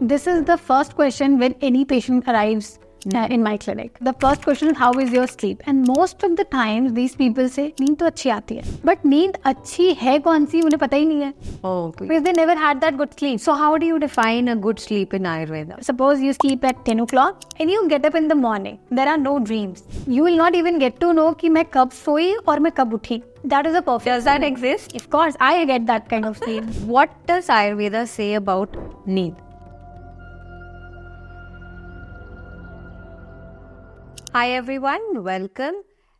this is the first question when any patient arrives in my clinic. The first question is, how is your sleep? And most of the times these people say, नींद तो अच्छी आती है, but नींद अच्छी है कौन सी उन्हें पता ही नहीं है. Because they never had that good sleep. So how do you define a good sleep in Ayurveda? Suppose you sleep at 10 o'clock and you get up in the morning. There are no dreams. You will not even get to know कि मैं कब सोई और मैं कब उठी. That is a perfect. Does that exist? Of course, I get that kind of sleep. What does Ayurveda say about need? Hi everyone, welcome.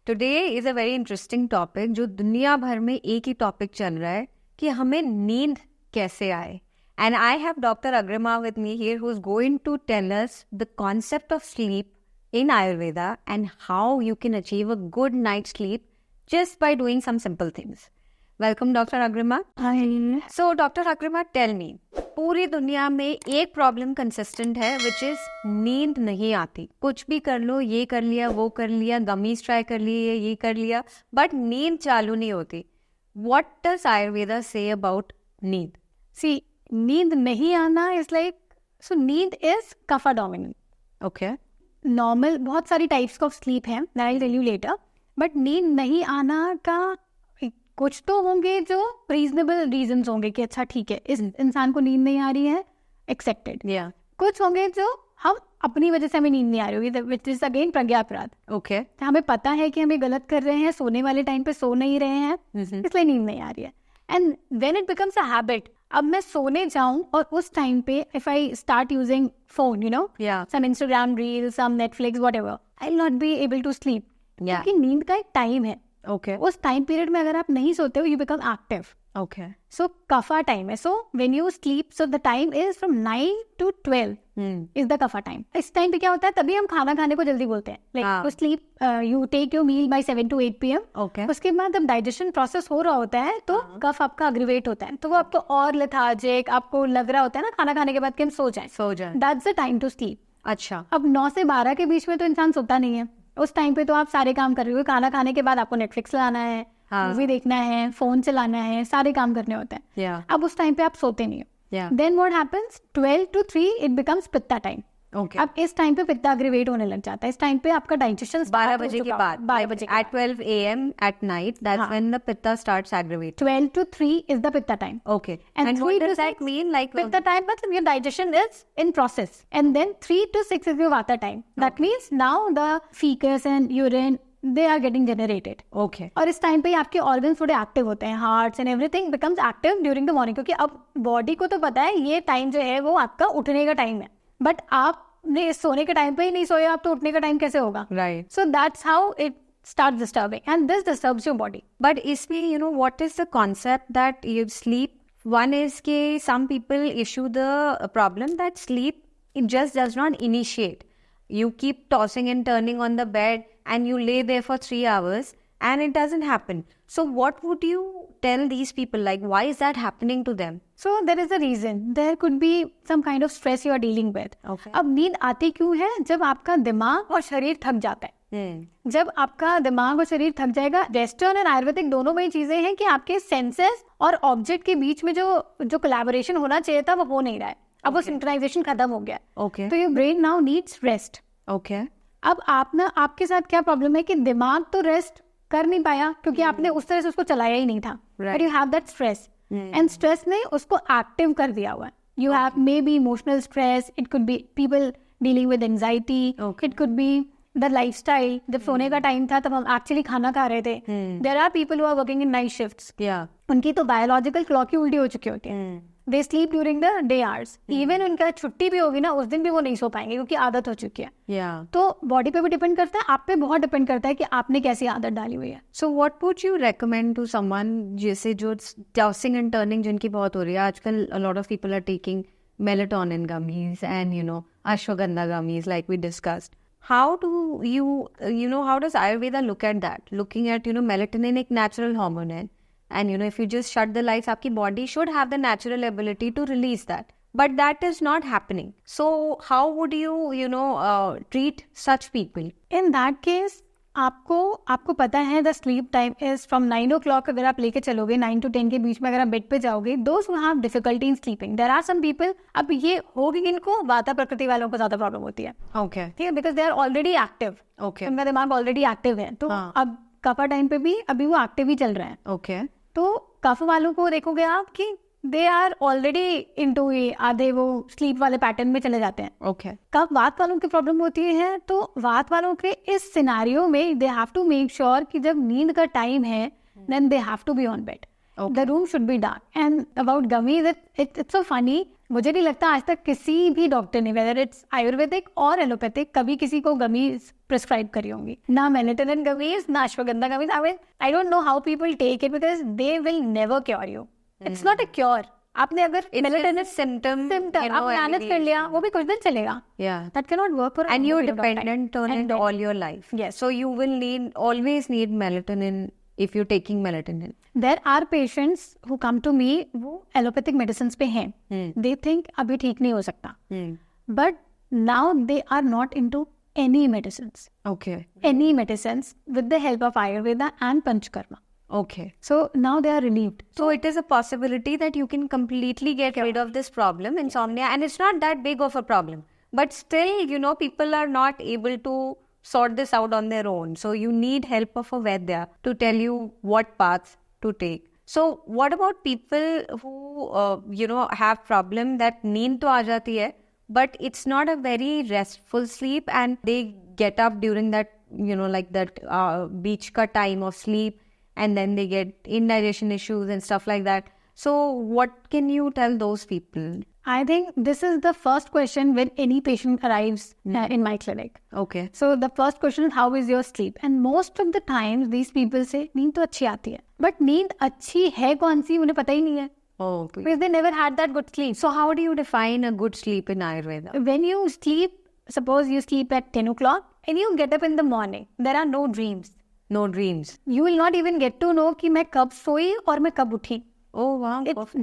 Today is a very interesting topic जो दुनिया भर में एक ही टॉपिक चल रहा है कि हमें नींद कैसे आए. And I have Dr. Agrima with me here who's going to tell us the concept of sleep in Ayurveda and how you can achieve a good night's sleep just by doing some simple things. Welcome Dr. Agrima. Hi. So Dr. Agrima, tell me, पूरी दुनिया में एक problem consistent है which is नींद नहीं आती. कुछ भी कर लो, ये कर लिया, वो कर लिया, गमीज ट्राई कर लिए, ये कर लिया, बट नींद चालू नहीं होती. What does Ayurveda say about नींद? See, नींद नहीं आना is like, so नींद is kapha dominant. Okay. Normal बहुत सारी टाइप्स ऑफ स्लीप है, that I'll tell you later. But नींद नहीं आना का कुछ तो होंगे जो रीजनेबल रीजंस होंगे कि अच्छा ठीक है इस इंसान को नींद नहीं आ रही है, एक्सेप्टेड. कुछ होंगे जो हम अपनी वजह से हमें नींद नहीं आ रही होगी, विच इज अगेन प्रज्ञा अपराध. ओके. हमें पता है कि हमें गलत कर रहे हैं, सोने वाले टाइम पे सो नहीं रहे हैं, इसलिए नींद नहीं आ रही है. And when it becomes a habit, अब मैं सोने जाऊं और उस टाइम पे if I start using phone, you know, some Instagram reel, some Netflix, whatever, I will not be able to sleep. क्योंकि नींद का एक टाइम है. Okay. उस टाइम पीरियड में अगर आप नहीं सोते हो, you become active. Okay. So kapha time है. So when you sleep, so the time is from 9 to 12 is the kapha time. इस टाइम पे क्या होता है, तभी हम खाना खाने को जल्दी बोलते हैं. Like sleep, you take your meal by 7 to 8 PM. Okay. उसके बाद जब डाइजेशन प्रोसेस हो रहा होता है तो कफ आपका अग्रीवेट होता है, तो वो आपको और लेथार्जिक, आपको लग रहा होता है ना खाना खाने के बाद कि हम सो जाए. That's the time to sleep. अच्छा. अब 9 से 12 के बीच में तो इंसान सोता नहीं है. उस टाइम पे तो आप सारे काम कर रहे हो. खाना खाने के बाद आपको नेटफ्लिक्स चलाना है, मूवी देखना है, फोन चलाना है, सारे काम करने होते हैं. अब उस टाइम पे आप सोते नहीं हो. Then what happens, 12 to 3 it becomes pitta time. अब इस टाइम पे पित्ता अग्रीवेट होने लग जाता है. इस टाइम पे आपका डाइजेशन 12 बजे के बाद, 12 बजे at 12 AM at night, that's when the pitta starts aggravate. 12 to 3 is the pitta time. Okay. And what does that mean? Like pitta time means your digestion is in process, and then 3 to 6 is your vata time. That means now the fecus and urine, they are getting generated. Okay. और इस time पे आपके organs थोड़े active होते हैं, hearts and everything becomes active during the morning. क्योंकि अब body को तो पता है ये टाइम जो है वो आपका उठने का टाइम है, बट आपने सोने के टाइम पे ही नहीं सोए, आप तो उठने का टाइम कैसे होगा? Right. So that's how it starts disturbing, and this disturbs your body. But इसमें, you know, what is the concept that you sleep? One is कि some people issue the problem that sleep, it just does not initiate. You keep tossing and turning on the bed and you lay there for 3 hours and it doesn't happen. So what would you tell these people? Like, why is that happening to them? So there is a reason. There could be some kind of stress you are dealing with. Okay. अब नींद आती क्यों है? जब आपका दिमाग और शरीर थक जाता है. जब आपका दिमाग और शरीर थक जाएगा, वेस्टर्न और आयुर्वेदिक दोनों में चीजें हैं कि आपके सेंसेस और ऑब्जेक्ट के बीच में जो कोलैबोरेशन होना चाहिए था वो हो नहीं रहा है. अब वो सिंक्रोनाइजेशन खत्म हो गया. Okay. तो your brain now needs rest. Okay. अब आपके साथ क्या प्रॉब्लम है कि दिमाग तो रेस्ट कर नहीं पाया क्योंकि आपने उस तरह से उसको चलाया ही नहीं था. But you have that stress, and stress ने उसको एक्टिव कर दिया हुआ है. You have may be emotional stress, it could be people dealing with anxiety, it could be the lifestyle. जब सोने का टाइम था तब हम एक्चुअली खाना खा रहे थे. There are people who are working in night shifts. उनकी तो बायोलॉजिकल क्लॉक ही उल्टी हो चुकी होती है. They sleep during the day hours. Even उनका छुट्टी भी होगी ना, उस दिन भी वो नहीं सो पाएंगे क्योंकि आदत हो चुकी है. तो बॉडी पे भी डिपेंड करता है, आप पे बहुत डिपेंड करता है कि आपने कैसी आदत डाली हुई है. So what would you recommend to someone जैसे जो टॉसिंग एंड टर्निंग जिनकी बहुत हो रही है आजकल? A lot of people are taking melatonin gummies and, you know, ashwagandha gummies like we discussed. How do how does Ayurveda look at that? Looking at, melatonin एक natural hormone है. And, if you just shut the lights, आपकी body should have the natural ability to release that. But that is not happening. So how would you, treat such people? In that case, आपको पता है the sleep time is from 9 o'clock अगर आप लेके चलोगे 9 to 10 के बीच में अगर आप बेड पे जाओगे, those who have difficulty in sleeping, there are some people, अब ये होगी इनको वाता प्रकृति वालों को ज्यादा प्रॉब्लम होती है, ओके ठीक है, because they are already active, okay उनका दिमाग ऑलरेडी एक्टिव है, तो हाँ. अब कफा टाइम पे भी अभी वो एक्टिव ही चल रहे हैं, ओके तो कफ वालों को देखोगे आप कि दे आर ऑलरेडी इनटू ये आधे वो स्लीप वाले पैटर्न में चले जाते हैं. ओके कब वात वालों की प्रॉब्लम होती है, तो वात वालों के इस सिनारियो में they have to make sure कि जब नींद का टाइम है then they have to be on bed, the room should be dark. And about gummies it's so funny, मुझे नहीं लगता आज तक किसी भी डॉक्टर ने वेदर इट्स आयुर्वेदिक और एलोपैथिक कभी किसी को गमीज प्रिस्क्राइब करी होंगी, ना मेलेटोनिन गमीज ना ashwagandha gummies. I don't know how people take it because they will never cure you, it's not a cure. आपने अगर मेलेटोनिन symptom आप मैनेज कर लिया वो भी कुछ दिन चलेगा, yeah that cannot work for a and you're long period of time. dependent on And it all your life. Yes. So you will always need melatonin if you're taking melatonin. There are patients who come to me वो allopathic medicine पे हैं, they think अभी ठीक नहीं हो सकता, but now they are not into any medicines, Okay. any medicines with the help of Ayurveda and Panchkarma. Okay. So now they are relieved. So it is a possibility that you can completely get rid of this problem, insomnia, and it's not that big of a problem. But still, people are not able to sort this out on their own. So you need help of a Vaidya to tell you what paths to take. So what about people who, have problem that नींद तो आ जाती है, but it's not a very restful sleep, and they get up during that, like that beach ka time of sleep, and then they get indigestion issues and stuff like that. So what can you tell those people? I think this is the first question when any patient arrives in my clinic. Okay. So the first question is how is your sleep? And most of the times these people say नींद तो अच्छी आती है, but नींद अच्छी है कौन सी उन्हें पता ही नहीं है, Oh. because they never had that good sleep. So how do you define a good sleep in Ayurveda? When you sleep, suppose you sleep at 10 o'clock and you get up in the morning, there are no dreams. No dreams. You will not even get to know कि मैं कब सोई और मैं कब उठी. Oh wow.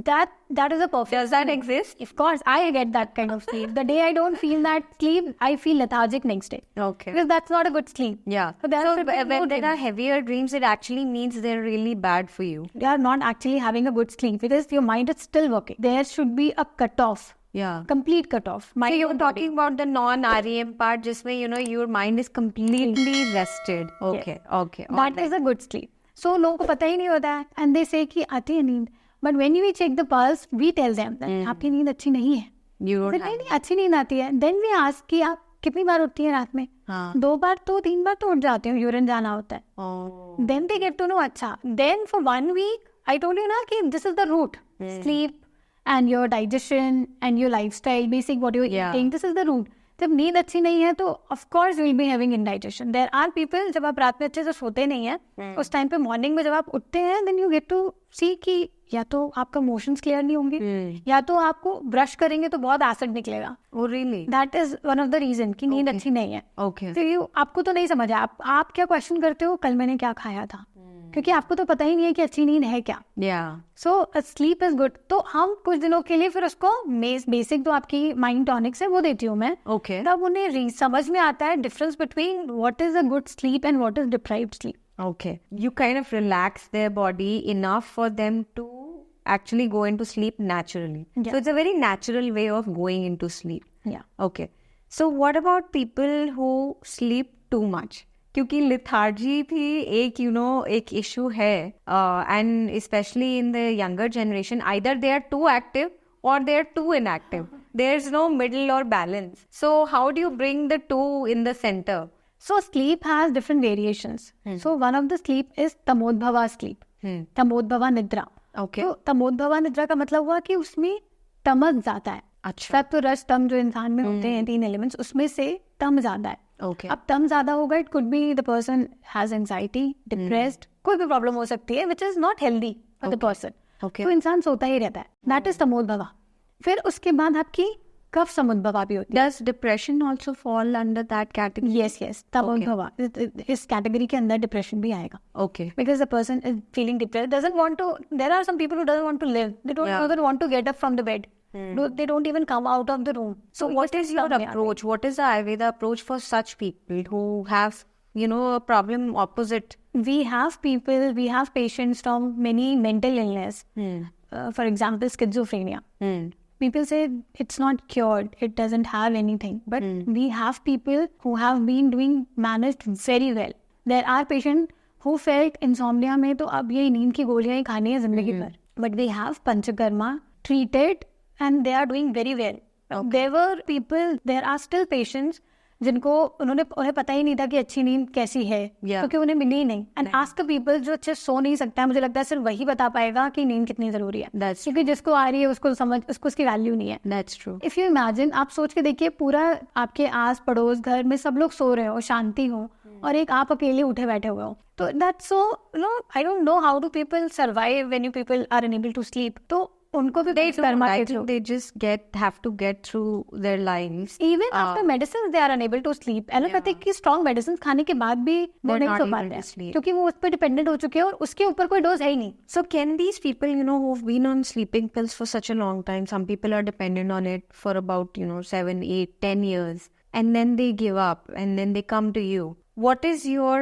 That is a perfect. Does that exist? Of course, I get that kind of sleep. The day I don't feel that sleep, I feel lethargic next day. Okay. Because that's not a good sleep. Yeah. So there So should be no when there are dreams. heavier dreams, it actually means they're really bad for you. You are not actually having a good sleep because your mind is still working. There should be a cutoff. Yeah. Complete cutoff. So you're talking about the non-REM part, जिसमें your mind is completely rested. Okay. Okay. That is a good sleep. So लोगों को पता ही नहीं होता है, and they say कि आती है नींद. But when we check the pulse, we tell them that आपकी नींद अच्छी नहीं है. You don't नहीं नहीं अच्छी नींद आती है. Then we ask कि आप कितनी बार उठती हैं रात में? हाँ. 2 बार तो 3 बार तो उठ जाते हो, यूरिन जाना होता है. Oh. Then they get to know अच्छा. Then for 1 week, I told you ना कि this is the root. Sleep and your digestion and your lifestyle, basic what you're eating, this is the root. जब नींद अच्छी नहीं है तो of course you will be having indigestion. There are people जब आप रात में अच्छे से सोते नहीं हैं, उस टाइम पे मॉर्निंग में जब आप उठते हैं, then you get to see कि या तो आपका मोशंस क्लियर नहीं होंगे, या तो आपको ब्रश करेंगे तो बहुत एसिड निकलेगा. Oh really? That is one of the reason कि नींद अच्छी नहीं है. Okay. तो आपको तो नहीं समझ आया, आप क्या क्वेश्चन करते हो कल मैंने क्या खाया था, क्योंकि आपको तो पता ही नहीं है कि अच्छी नींद है क्या. Yeah. So sleep is good. तो हम कुछ दिनों के लिए फिर उसको बेसिक जो आपकी माइंड टॉनिक्स है वो देती हूँ मैं. Okay. तब उन्हें समझ में आता है difference between what is a good sleep and what is deprived sleep. Okay. You kind of relax their body enough for them to actually go into sleep naturally. Yeah. So it's a very natural way of going into sleep. या Okay. So what about people who sleep too much? क्योंकि lethargy भी एक issue है, and especially in the younger generation, either they are too active or they are too inactive. There's no middle or balance. So how do you bring the two in the center? So sleep has different variations. So one of the sleep is Tamodbhava sleep. Tamodbhava nidra. Okay. तो तमोद्भवा निद्रा का मतलब हुआ कि उसमें तमस ज्यादा है. अच्छा. सत्व रज तम जो इंसान में होते हैं 3 एलिमेंट्स, उसमें से तम ज्यादा है. Okay. अब तम ज्यादा होगा, it could be the person has anxiety, depressed, कोई भी प्रॉब्लम हो सकती है which is not healthy for the person. Okay. तो इंसान सोता ही रहता है. That is Tamodbhava. फिर उसके बाद आपकी कफ समुद्भवा भी होती है. Does depression also fall under that category? Yes Tamodbhava. इस कैटेगरी के अंदर डिप्रेशन भी आएगा. Okay. Because the person is feeling depressed, doesn't want to. There are some people who doesn't want to live. They don't Yeah. even want to get up from the bed. They don't even come out of the room. So what is your approach? What is the Ayurveda approach for such people who have a problem opposite. We have patients from many mental illness. For example, schizophrenia. People say it's not cured, it doesn't have anything. But we have people who have been managed very well. There are patients who felt insomnia में तो अब ये नींद की गोलियां ही खानी है जिंदगी भर. But we have Panchakarma treated and they are doing very well. There are still patients जिनको उन्हें पता ही नहीं था कि अच्छी नींद कैसी है, क्योंकि उन्हें मिली ही नहीं. एंड आस्क द पीपल जो अच्छे सो नहीं सकता है, मुझे लगता है सिर्फ वही बता पाएगा कि नींद कितनी जरूरी है. क्योंकि जिसको आ रही है उसको उसकी वैल्यू नहीं है. That's true. If you imagine, आप सोच के देखिए, पूरा आपके आस पड़ोस घर में सब लोग सो रहे हो, शांति हो, और एक आप अकेले उठे बैठे हुए हो. तो that's so I don't know how do people survive when you people are unable to sleep. तो उनको भी they just have to get through their lives. Even after medicines they are unable to sleep. Allopathic की strong medicines खाने के बाद भी वो नहीं सो पाते हैं, क्योंकि वो उस पर डिपेंडेंट हो चुके हैं और उसके ऊपर कोई डोज है ही नहीं. So can these people, who've been on sleeping pills for such a long time, some people are dependent on it for about 7, 8, 10 years, and then they give up and then they come to you. What is your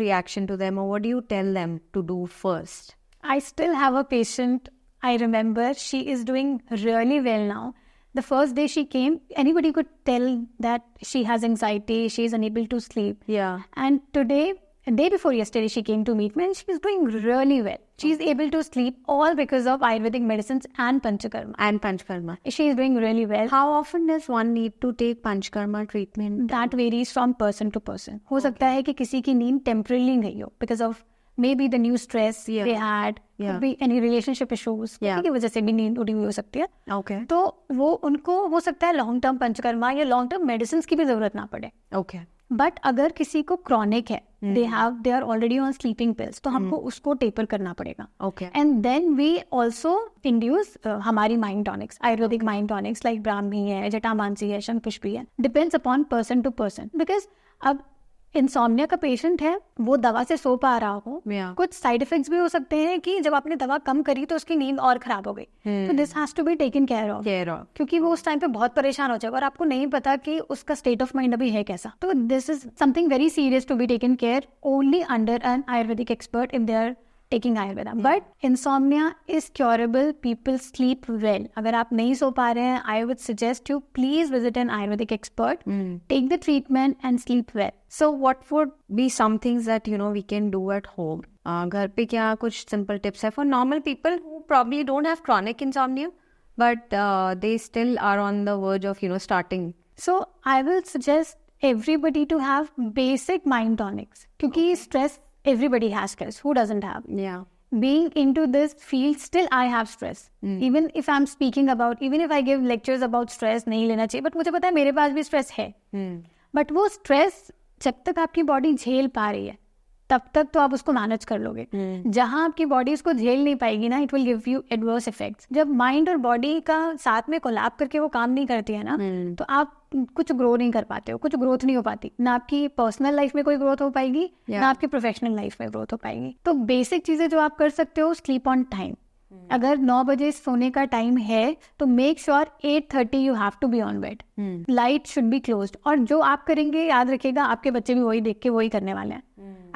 reaction to them, or what do you tell them to do first? I still have a patient. I remember she is doing really well now. The first day she came, anybody could tell that she has anxiety, she is unable to sleep. Yeah. And today, day before yesterday, she came to meet me and she is doing really well. She is able to sleep, all because of Ayurvedic medicines and Panchakarma. She is doing really well. How often does one need to take Panchakarma treatment? That varies from person to person. हो सकता है कि किसी की नींद temporarily गई हो because of maybe the new stress they had, could be any relationship issues, की वजह से भी नींद उड़ी हुई हो सकती है. Okay. तो वो उनको हो सकता है लॉन्ग टर्म पंचकर्मा या लॉन्ग टर्म मेडिसिन की भी जरूरत ना पड़े. Okay. बट अगर किसी को क्रॉनिक है, they are already on sleeping pills, तो हमको उसको टेपर करना पड़ेगा. Okay. And then we also induce हमारी mind tonics, Ayurvedic mind tonics like Brahmi है, जटामांसी है, शंखपुष्पी है. Depends upon person to person. Because अब इंसोम्निया का पेशेंट है, वो दवा से सो पा रहा हो, कुछ साइड इफेक्ट्स भी हो सकते हैं कि जब आपने दवा कम करी तो उसकी नींद और खराब हो गई. तो this has to be taken care of, क्योंकि वो उस टाइम पे बहुत परेशान हो जाएगा और आपको नहीं पता कि उसका स्टेट ऑफ माइंड अभी है कैसा. तो this is something very serious to be taken care only under an Ayurvedic expert in there taking Ayurveda. But insomnia is curable. People sleep well. अगर आप नहीं सो पा रहे हैं, I would suggest you please visit an Ayurvedic expert, take the treatment and sleep well. So what would be some things that we can do at home? घर पे क्या कुछ simple tips है for normal people who probably don't have chronic insomnia, but they still are on the verge of starting. So I will suggest everybody to have basic mind tonics, क्योंकि stress, everybody has stress. Who doesn't have? Yeah. Being into this field, still I have stress. Even if I'm speaking about, even if I give lectures about stress, नहीं लेना चाहिए, but मुझे पता है मेरे पास भी stress है. But वो stress जब तक आपकी बॉडी झेल पा रही है, तब तक तो आप उसको मैनेज कर लोगे. जहां आपकी बॉडी उसको झेल नहीं पाएगी ना, it will give you adverse effects. जब माइंड और बॉडी का साथ में कोलैब करके वो काम नहीं करती है ना, तो आप कुछ ग्रो नहीं कर पाते हो, कुछ ग्रोथ नहीं हो पाती. ना आपकी पर्सनल लाइफ में कोई ग्रोथ हो पाएगी, ना आपकी प्रोफेशनल लाइफ में ग्रोथ हो पाएगी. तो बेसिक चीजें जो आप कर सकते हो, स्लीप ऑन टाइम. अगर 9 बजे सोने का टाइम है तो make sure 8:30 you have to be on bed. Light should be closed. और जो आप करेंगे, याद रखिएगा, आपके बच्चे भी वही देख के वही करने वाले हैं.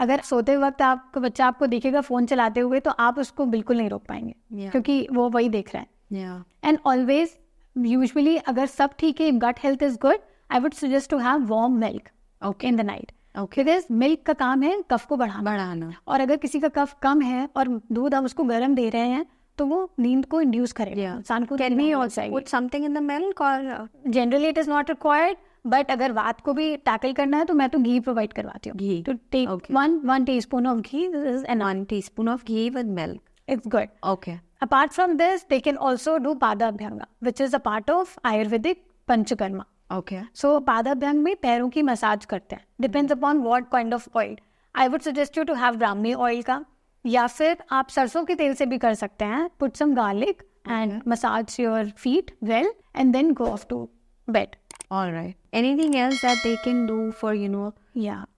अगर सोते वक्त आपका बच्चा आपको देखेगा फोन चलाते हुए, तो आप उसको बिल्कुल नहीं रोक पाएंगे, क्योंकि वो वही देख रहा है. एंड ऑलवेज, यूजुअली अगर सब ठीक है, gut health is good, I would suggest to have warm milk in the night. Because milk का काम है कफ को बढ़ाना. और अगर किसी का कफ कम है और दूध आप उसको गर्म दे रहे हैं, तो वो नींद को इंड्यूस करेगा. इंसान को can we also put something in the milk, और generally it is not required, but अगर वात को भी टैकल करना है तो मैं तो घी प्रोवाइड करवाती हूँ. तो take 1 teaspoon of ghee. This is enough. 1 teaspoon of ghee with milk. It's good. Okay. Apart from this, they can also do Pada Abhyanga, which is a part of Ayurvedic Panchakarma. Okay. So Pada Abhyanga में पैरों की massage करते हैं. Depends upon what kind of oil. I would suggest you to have Brahmi oil का, या फिर आप सरसों के तेल से भी कर सकते हैं. Put some garlic and massage your feet well, and then go off to bed. All right. Anything else that they can do for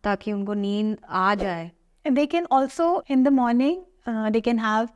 ताकि उनको नींद आ जाए? They can also in the morning they can have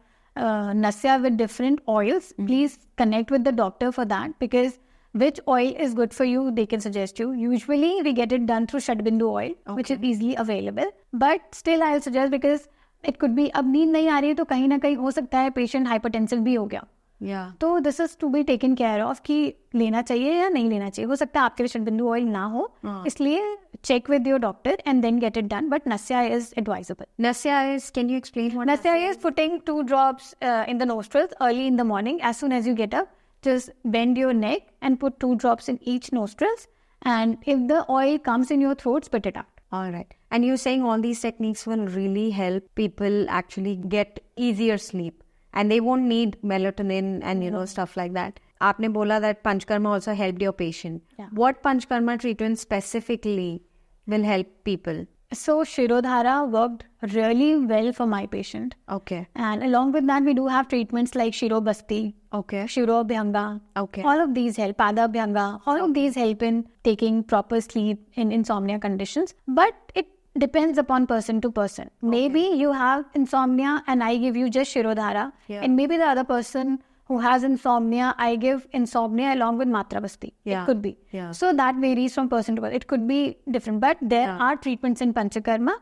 nasya with different oils. Please connect with the doctor for that, because which oil is good for you, they can suggest you. Usually we get it done through Shadbindu oil, which is easily available. But still I'll suggest, because it could be, अब नींद नहीं आ रही है तो कहीं ना कहीं हो सकता है patient hypertensive भी हो गया. Yeah. तो this is to be taken care of कि लेना चाहिए या नहीं लेना चाहिए. हो सकता है आपके लिए शडबिंदु ऑयल ना हो, इसलिए check with your doctor and then get it done. But nasya is advisable. Nasya is, can you explain what Nasya is putting 2 drops in the nostrils early in the morning. As soon as you get up, just bend your neck and put 2 drops in each nostrils. And if the oil comes in your throat, spit it out. All right. And you're saying all these techniques will really help people actually get easier sleep. And they won't need melatonin and, stuff like that. Aapne bola that Panchkarma also helped your patient. Yeah. What Panchkarma treatment specifically will help people? So Shirodhara worked really well for my patient. Okay. And along with that, we do have treatments like Shirobasti, Okay. Shirobhyanga. Okay. All of these help. Padabhyanga. All of these help in taking proper sleep in insomnia conditions. But it depends upon person to person. Maybe you have insomnia and I give you just Shirodhara. Yeah. And maybe the other person who has insomnia, I give insomnia along with Matravasti. Yeah. It could be. Yeah. So that varies from person to person. It could be different. But there are treatments in Panchakarma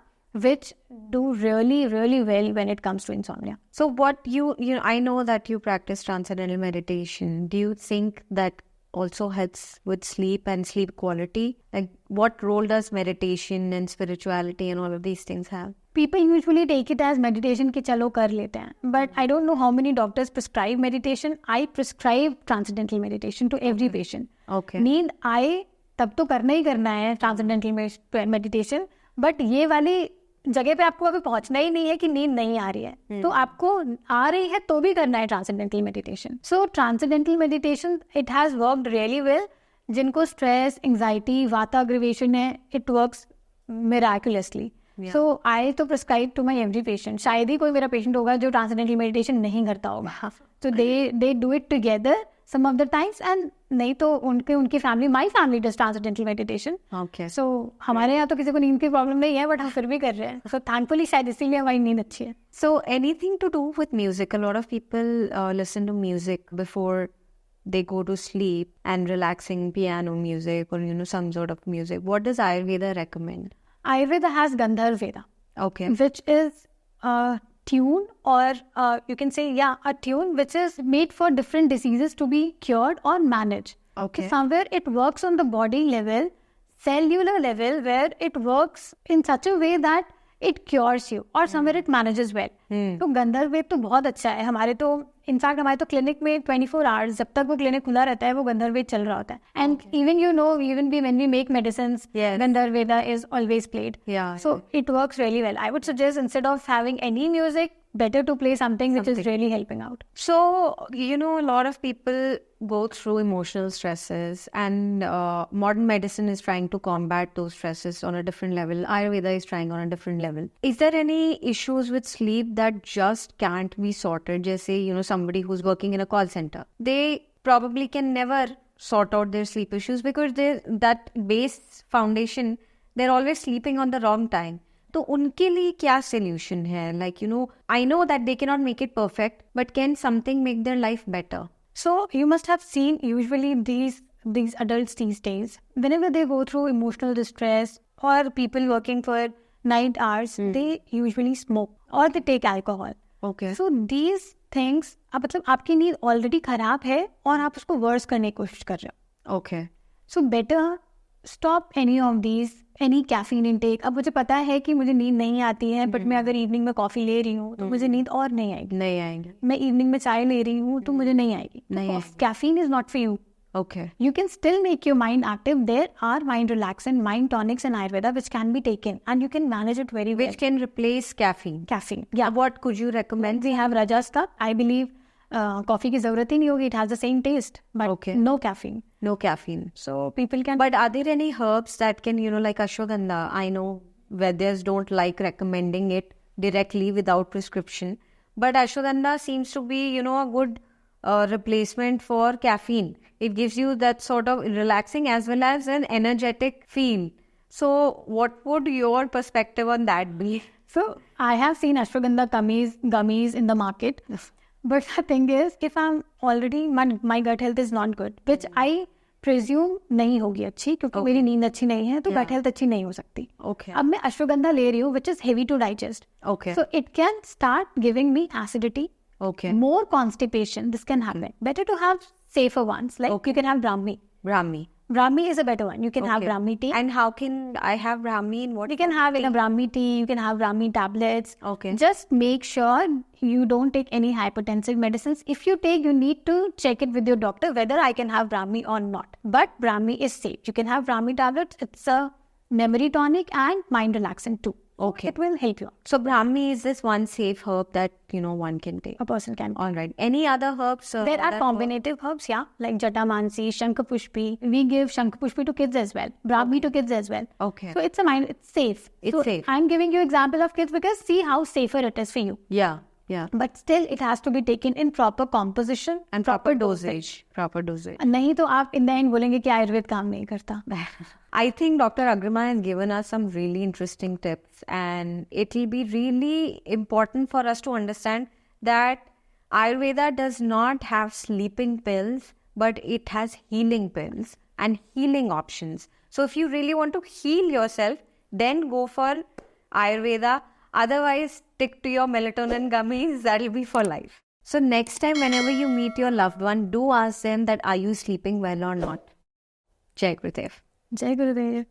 which do really, really well when it comes to insomnia. So what I know that you practice transcendental meditation. Do you think that also helps with sleep and sleep quality? Like, what role does meditation and spirituality and all of these things have? People usually take it as meditation कि चलो कर लेते हैं. But I don't know how many doctors prescribe meditation. I prescribe transcendental meditation to every patient. Okay. नींद आए तब तो करना ही करना है transcendental meditation. But ये वाली जगह पे आपको अभी पहुंचना ही नहीं है कि नींद नहीं आ रही है, तो आपको आ रही है तो भी करना है transcendental meditation. So transcendental meditation it has worked really well. जिनको स्ट्रेस, एंजाइटी, वाता अग्रीवेशन है, it works miraculously. So I तो prescribe to my every patient. शायद ही कोई मेरा पेशेंट होगा जो ट्रांसेंडेंटल मेडिटेशन नहीं करता होगा. तो they do it together some of the times, and नहीं तो उनकी family, my family does transcendental meditation. Okay. सो हमारे यहाँ तो किसी को नींद की प्रॉब्लम नहीं है, बट हम फिर भी कर रहे हैं. सो थैंकफुली शायद इसीलिए हमारी नींद अच्छी है. So anything to do with music? A lot of people listen to music before they go to sleep, and relaxing piano music or some sort of music. What does Ayurveda recommend? Ayurveda has Gandharveda, Okay. which is a tune, or you can say, a tune which is made for different diseases to be cured or managed. Okay. So somewhere it works on the body level, cellular level, where it works in such a way that it cures you, or somewhere it manages well. तो गंधर्ववेद तो बहुत अच्छा है. हमारे तो in fact हमारे तो clinic में 24 आवर्स जब तक वो क्लिनिक खुला रहता है वो गंधर्ववेद चल रहा होता है. And even when we make medicines, Gandharvaveda is always played. Yeah. So it works really well. I would suggest, instead of having any music, better to play something which is really helping out. So, a lot of people go through emotional stresses, and modern medicine is trying to combat those stresses on a different level. Ayurveda is trying on a different level. Is there any issues with sleep that just can't be sorted? Just say, somebody who's working in a call center, they probably can never sort out their sleep issues because that base foundation, they're always sleeping on the wrong time. तो उनके लिए क्या solution है? Like, I know that they cannot make it perfect, but can something make their life better? So you must have seen usually these adults these days, whenever they go through emotional distress, or people working for night hours, they usually smoke or they take alcohol. Okay. So these things, मतलब आपकी नींद already खराब है और आप उसको verse करने की कोशिश कर रहे हो. Okay. So better stop any of these, any caffeine intake. अब मुझे पता है कि मुझे नींद नहीं आती है, बट मैं अगर इवनिंग में कॉफी ले रही हूँ तो मुझे नींद और नहीं आएगी. नहीं आएगी. मैं इवनिंग में चाय ले रही हूँ तो मुझे नहीं आएगी. Caffeine is not for you. Okay. You can still make your mind active. There are mind relaxant, mind tonics in Ayurveda which can be taken, and you can manage it very well. Which can replace caffeine. Caffeine. Yeah. What could you recommend? We have Rajastha. I believe coffee की ज़रूरत ही नहीं होगी. It has the same taste, but Okay. no caffeine. No caffeine. So people can. But are there any herbs that can, like ashwagandha? I know Vaidyas don't like recommending it directly without prescription. But ashwagandha seems to be, a good replacement for caffeine. It gives you that sort of relaxing as well as an energetic feel. So what would your perspective on that be? So I have seen ashwagandha gummies in the market. But the thing is, if I'm already, my gut health is not good, which I presume नहीं होगी अच्छी, क्योंकि मेरी नींद अच्छी नहीं है, तो गट हेल्थ अच्छी नहीं हो सकती. Okay. अब मैं अश्वगंधा ले रही हूँ, which is heavy to digest, Okay. so it can start giving me acidity, Okay. more constipation. This can happen. Better to have safer ones, like you can have Brahmi. Brahmi. Brahmi is a better one. You can have Okay. Brahmi tea. And how can I have Brahmi in what? You can have in a Brahmi tea, you can have Brahmi tablets. Okay. Just make sure you don't take any hypertensive medicines. If you take, you need to check it with your doctor whether I can have Brahmi or not. But Brahmi is safe. You can have Brahmi tablets. It's a memory tonic and mind relaxant too. Okay. It will help you. So Brahmi is this one safe herb that one can take. A person can. All right. Any other herbs? There are that combinative herbs, yeah, like Jatamansi, Shankapushpi. We give Shankapushpi to kids as well, Brahmi to kids as well. Okay. So it's safe. It's So safe. I'm giving you example of kids because see how safer it is for you. Yeah. Yeah. But still, it has to be taken in proper composition And proper dosage. Proper dosage. नहीं तो आप in the end बोलेंगे कि आयुर्वेद काम नहीं करता. I think Dr. Agrima has given us some really interesting tips, and it will be really important for us to understand that Ayurveda does not have sleeping pills, but it has healing pills and healing options. So if you really want to heal yourself, then go for Ayurveda. Otherwise, stick to your melatonin gummies. That will be for life. So next time, whenever you meet your loved one, do ask them that are you sleeping well or not. Jai Gurudev. जय गुरुदेव.